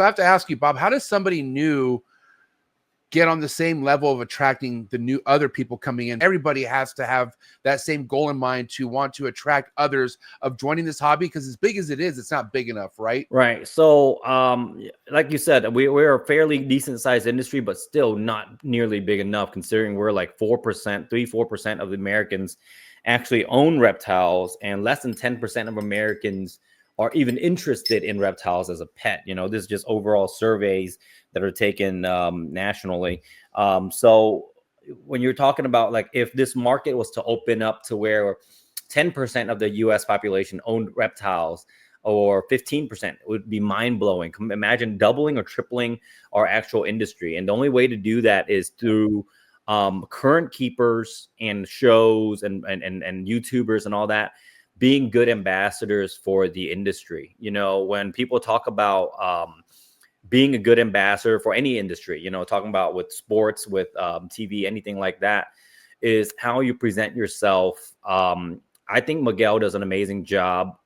I have to ask you, Bob, how does somebody new get on the same level of attracting the new other people coming in? Everybody has to have that same goal in mind to want to attract others of joining this hobby, because as big as it is, it's not big enough, right? Right. So, like you said, we're a fairly decent sized industry, but still not nearly big enough, considering we're like 4%, 4% of the Americans actually own reptiles, and less than 10% of Americans are even interested in reptiles as a pet. This is just overall surveys that are taken nationally. So when you're talking about, like, if this market was to open up to where 10% of the US population owned reptiles, or 15%, it would be mind-blowing. Imagine doubling or tripling our actual industry. And the only way to do that is through current keepers and shows and YouTubers and all that being good ambassadors for the industry. When people talk about being a good ambassador for any industry, talking about with sports, with TV, anything like that, is how you present yourself. I think Miguel does an amazing job.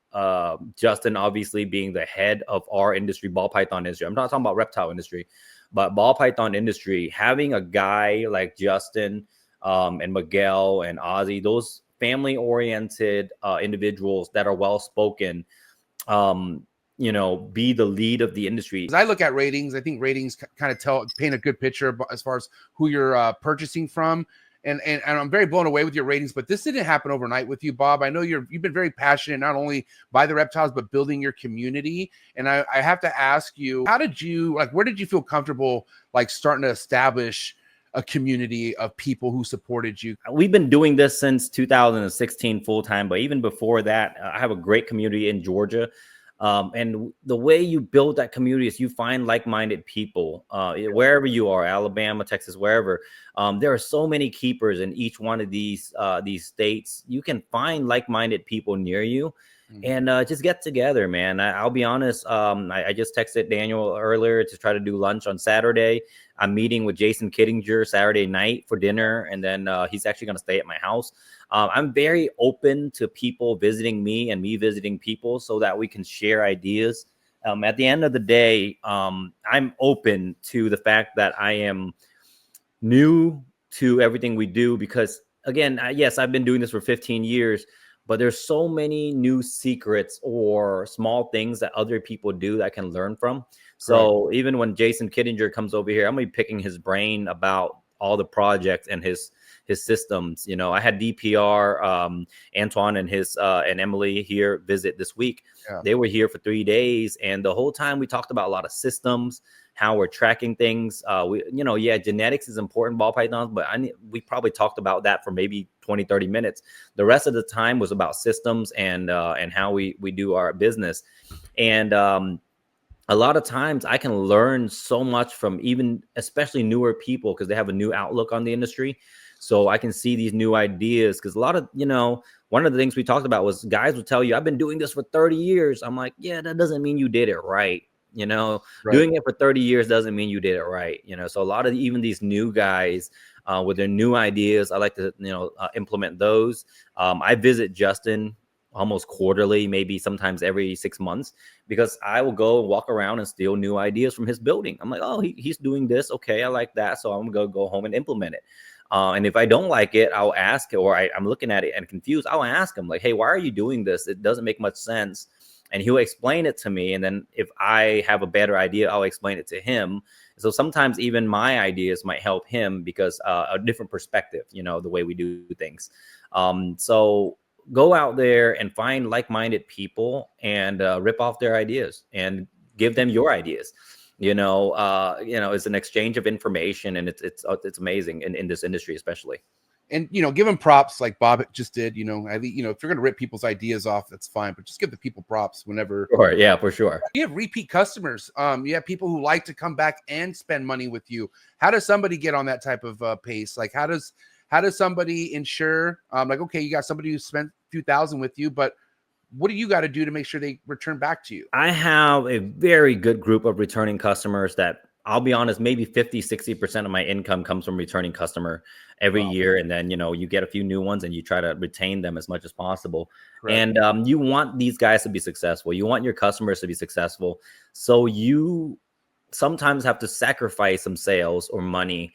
Justin, obviously, being the head of our industry, ball python industry. I'm not talking about reptile industry, but ball python industry, having a guy like Justin and Miguel and Ozzy, those family-oriented individuals that are well-spoken, be the lead of the industry. As I look at ratings, I think ratings kind of paint a good picture as far as who you're purchasing from. And I'm very blown away with your ratings, but this didn't happen overnight with you, Bob. I know you've been very passionate, not only by the reptiles, but building your community. And I have to ask you, where did you feel comfortable, like, starting to establish a community of people who supported you? We've been doing this since 2016 full time, but even before that, I have a great community in Georgia. And the way you build that community is you find like-minded people wherever you are, Alabama, Texas, wherever. There are so many keepers in each one of these states. You can find like-minded people near you, and just get together, man. I'll be honest. I just texted Daniel earlier to try to do lunch on Saturday. I'm meeting with Jason Kittinger Saturday night for dinner, and then he's actually going to stay at my house. I'm very open to people visiting me and me visiting people so that we can share ideas. At the end of the day, I'm open to the fact that I am new to everything we do, because, again, yes, I've been doing this for 15 years, but there's so many new secrets or small things that other people do that I can learn from. So even when Jason Kittinger comes over here, I'm going to be picking his brain about all the projects and his systems. I had DPR, Antoine and his and Emily here visit this week. Yeah. They were here for 3 days, and the whole time we talked about a lot of systems, how we're tracking things. Genetics is important, ball pythons, but we probably talked about that for maybe 20, 30 minutes. The rest of the time was about systems and how we do our business. And a lot of times I can learn so much from especially newer people, because they have a new outlook on the industry. So I can see these new ideas, because a lot of, one of the things we talked about was guys will tell you, I've been doing this for 30 years. I'm like, yeah, that doesn't mean you did it right. Doing it for 30 years doesn't mean you did it right. So a lot of even these new guys with their new ideas, I like to, implement those. I visit Justin almost quarterly, maybe sometimes every 6 months, because I will go walk around and steal new ideas from his building. I'm like, oh, he's doing this. Okay, I like that. So I'm going to go home and implement it. And if I don't like it, I'll ask, or I'm looking at it and confused, I'll ask him, like, hey, why are you doing this? It doesn't make much sense. And he'll explain it to me. And then if I have a better idea, I'll explain it to him. So sometimes even my ideas might help him, because a different perspective, the way we do things. So go out there and find like-minded people and rip off their ideas and give them your ideas. It's an exchange of information, and it's amazing in this industry, especially. And, give them props like Bob just did. If you're going to rip people's ideas off, that's fine, but just give the people props whenever. Sure, yeah, for sure. You have repeat customers. You have people who like to come back and spend money with you. How does somebody get on that type of pace? Like, how does somebody ensure, okay, you got somebody who spent a few thousand with you, but what do you got to do to make sure they return back to you? I have a very good group of returning customers that, I'll be honest, maybe 50-60% of my income comes from returning customer every year. And then, you get a few new ones and you try to retain them as much as possible. Correct. And you want these guys to be successful. You want your customers to be successful. So you sometimes have to sacrifice some sales or money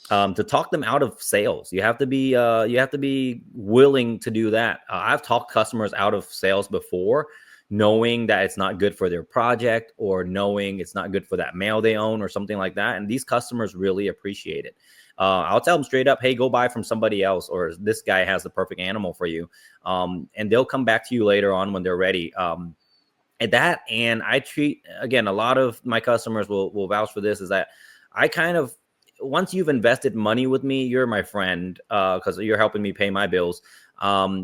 to talk them out of sales. You have to be willing to do that. I've talked customers out of sales before, knowing that it's not good for their project or knowing it's not good for that male they own or something like that. And these customers really appreciate it. I'll tell them straight up, hey, go buy from somebody else, or this guy has the perfect animal for you. And they'll come back to you later on when they're ready. And I treat, again, a lot of my customers will vouch for this, is that I kind of, once you've invested money with me, you're my friend, because you're helping me pay my bills.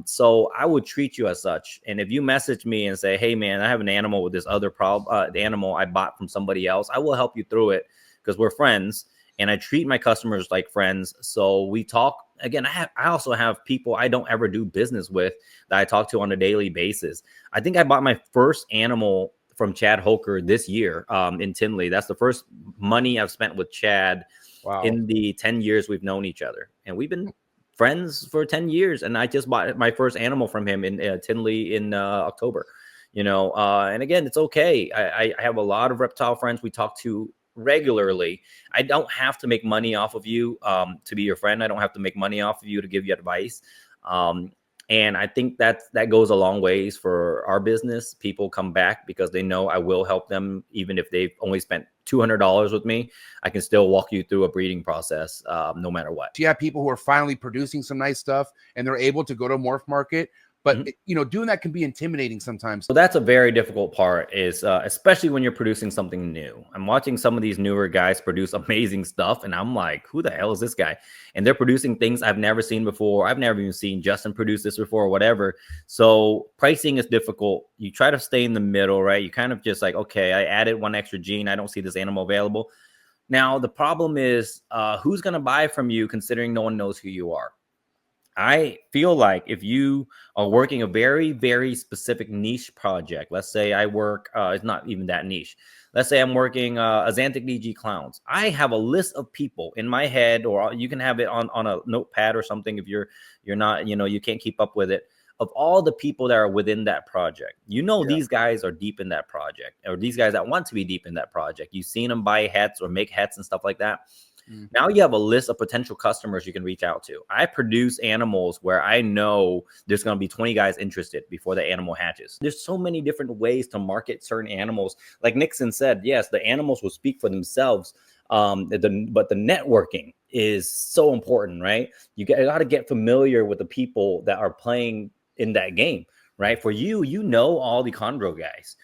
So I would treat you as such. And if you message me and say, hey man, I have an animal with this other problem, the animal I bought from somebody else, I will help you through it because we're friends. And I treat my customers like friends. So we talk. Again, I also have people I don't ever do business with that I talk to on a daily basis. I think I bought my first animal from Chad Holker this year in Tinley. That's the first money I've spent with Chad in the 10 years we've known each other. And we've been friends for 10 years. And I just bought my first animal from him in Tinley in October. And again, it's okay. I have a lot of reptile friends we talk to regularly. I don't have to make money off of you to be your friend. I don't have to make money off of you to give you advice. And I think that goes a long ways for our business. People come back because they know I will help them. Even if they've only spent $200 with me, I can still walk you through a breeding process no matter what. You have people who are finally producing some nice stuff and they're able to go to MorphMarket. But, doing that can be intimidating sometimes. So that's a very difficult part, is especially when you're producing something new. I'm watching some of these newer guys produce amazing stuff. And I'm like, who the hell is this guy? And they're producing things I've never seen before. I've never even seen Justin produce this before or whatever. So pricing is difficult. You try to stay in the middle, right? You kind of just like, okay, I added one extra gene. I don't see this animal available. Now, the problem is who's going to buy from you considering no one knows who you are? I feel like if you are working a very, very specific niche project, let's say I work, it's not even that niche. Let's say I'm working Azanthic DG clowns. I have a list of people in my head, or you can have it on a notepad or something if you're not, you can't keep up with it, of all the people that are within that project. These guys are deep in that project, or these guys that want to be deep in that project. You've seen them buy hets or make hets and stuff like that. Now you have a list of potential customers you can reach out to. I produce animals where I know there's going to be 20 guys interested before the animal hatches. There's so many different ways to market certain animals. Like Nixon said, yes, the animals will speak for themselves. But the networking is so important, right? You got to get familiar with the people that are playing in that game, right? For you, all the chondro guys.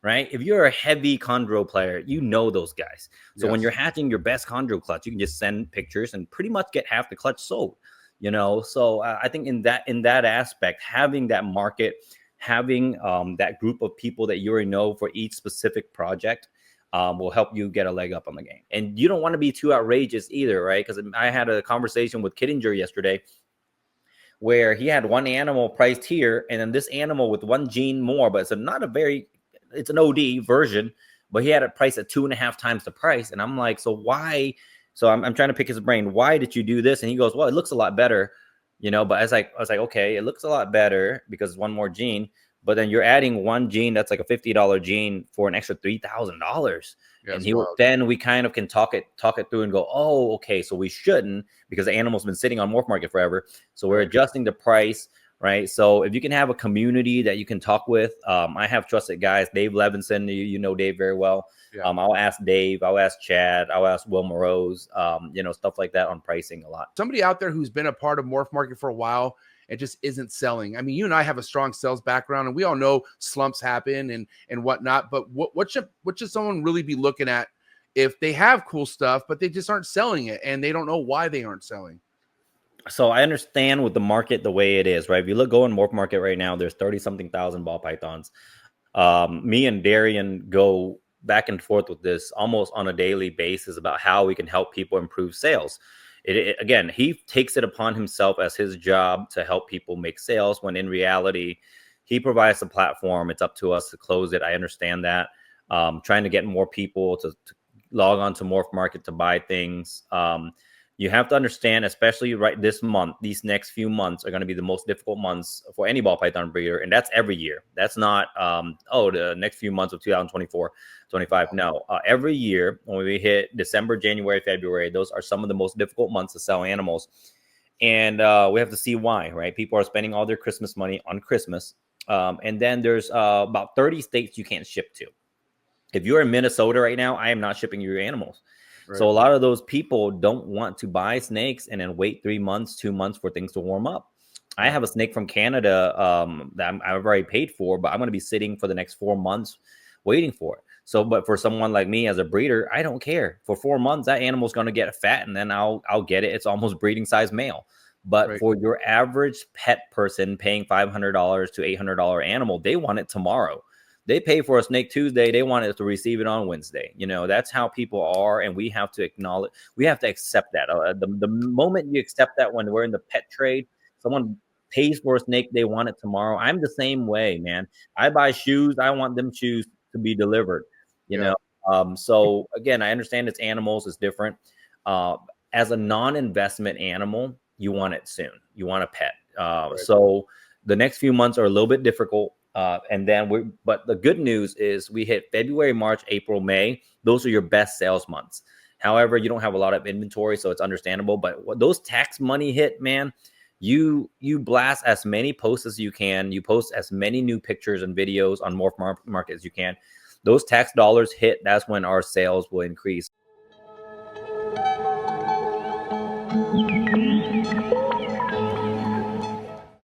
Right? If you're a heavy chondro player, those guys. So when you're hatching your best chondro clutch, you can just send pictures and pretty much get half the clutch sold, So I think in that aspect, having that market, having that group of people that you already know for each specific project will help you get a leg up on the game. And you don't want to be too outrageous either, right? Because I had a conversation with Kittinger yesterday where he had one animal priced here and then this animal with one gene more, but it's an OD version, but he had it priced at 2.5 times the price. And I'm like, so why? So I'm trying to pick his brain. Why did you do this? And he goes, well, it looks a lot better, but I was like, okay, it looks a lot better because it's one more gene, but then you're adding one gene that's like a $50 gene for an extra $3,000. And then we kind of can talk it through and go, oh, okay, so we shouldn't, because the animal's been sitting on MorphMarket forever. So we're adjusting the price. Right. So if you can have a community that you can talk with, I have trusted guys, Dave Levinson, you know Dave very well. Yeah. I'll ask Dave, I'll ask Chad, I'll ask Will Morose, stuff like that on pricing a lot. Somebody out there who's been a part of MorphMarket for a while and just isn't selling. I mean, you and I have a strong sales background and we all know slumps happen and whatnot. But what should someone really be looking at if they have cool stuff, but they just aren't selling it and they don't know why they aren't selling? So I understand with the market the way it is, right? If you go on MorphMarket right now, there's 30-something thousand ball pythons. Me and Darian go back and forth with this almost on a daily basis about how we can help people improve sales. Again, he takes it upon himself as his job to help people make sales, when in reality, he provides the platform. It's up to us to close it. I understand that. Trying to get more people to log on to MorphMarket to buy things. You have to understand, especially right this month, these next few months are going to be the most difficult months for any ball python breeder. And that's every year. That's not, the next few months of 2024, 25. No, every year when we hit December, January, February, those are some of the most difficult months to sell animals. And we have to see why, right? People are spending all their Christmas money on Christmas. And then there's about 30 states you can't ship to. If you're in Minnesota right now, I am not shipping your animals. Right. So a lot of those people don't want to buy snakes and then wait 3 months, 2 months for things to warm up. I have a snake from Canada that I've already paid for, but I'm going to be sitting for the next 4 months waiting for it. So, but for someone like me as a breeder, I don't care. For 4 months, that animal's going to get fat, and then I'll get it. It's almost breeding size male. But for your average pet person paying $500 to $800 animal, they want it tomorrow. They pay for a snake Tuesday. They want it to receive it on Wednesday. You know, that's how people are. And we have to acknowledge, we have to accept that. The moment you accept that, when we're in the pet trade, someone pays for a snake, they want it tomorrow. I'm the same way, man. I buy shoes. I want them shoes to be delivered, you know? So again, I understand it's animals, it's different. As a non-investment animal, you want it soon. You want a pet. So the next few months are a little bit difficult. And then but the good news is we hit February, March, April, May. Those are your best sales months. However, you don't have a lot of inventory, so it's understandable. But when those tax money hit, man, you blast as many posts as you can. You post as many new pictures and videos on MorphMarket as you can. Those tax dollars hit, that's when our sales will increase.